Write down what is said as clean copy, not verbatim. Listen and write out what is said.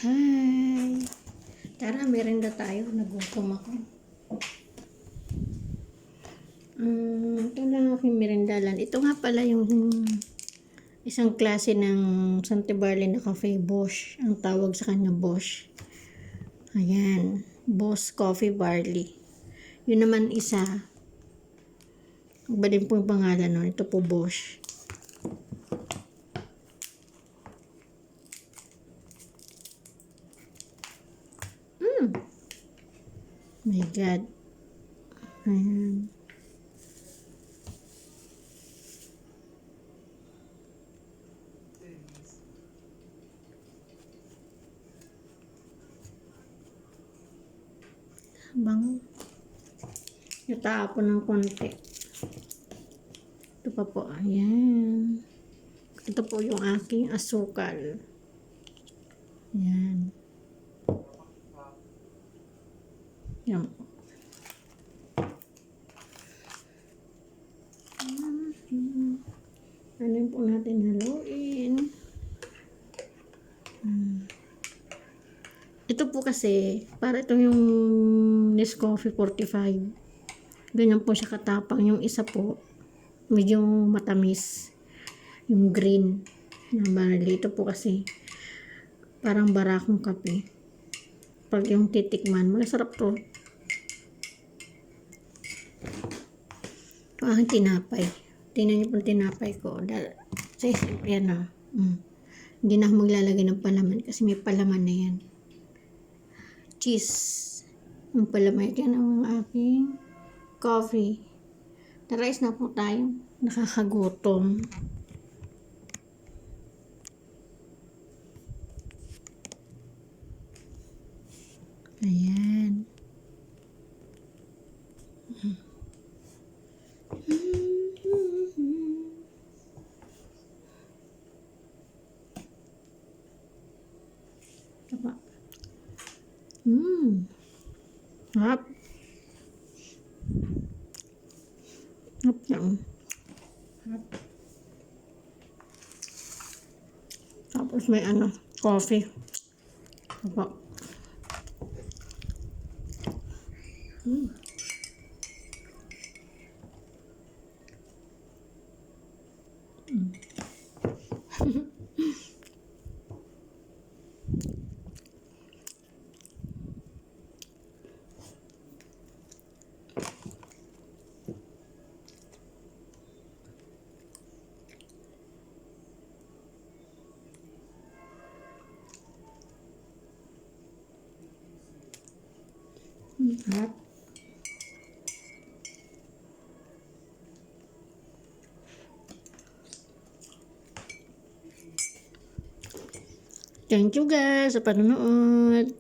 Hi! Tara, merenda tayo. Nagutom ako. Ito lang aking merindalan. Ito nga pala yung isang klase ng Sante Barley na cafe, Bosch. Ang tawag sa kanya, Bosch. Ayan. Boss Coffee Barley. Yun naman isa. Iba din po yung pangalan nun. Ito po, Bosch. My God. Ayan. Bango. Natapon ng konti. Ito pa po. Ayan. Ito po yung aking asukal. Ayan. Yan. Ano po natin haluin. Ito po kasi, para ito yung Nescoffee 45. Ganyan po siya katapang. Yung isa po, medyo matamis. Yung green na barley. Ito po kasi, parang barakong kape. Pag yung titikman, masarap to. Ito ang tinapay. Tingnan niyo po tinapay ko. Yan na. Hindi na ako maglalagay ng palaman kasi may palaman na yan. Cheese. Yung palaman. Yan ang aking coffee. Tara-is na po tayo. Nakakagutom. Ayan. Tapa. Harap. Harap yan. Harap. Tapos may coffee. Tapa. Harap. Thank you guys sa panonood.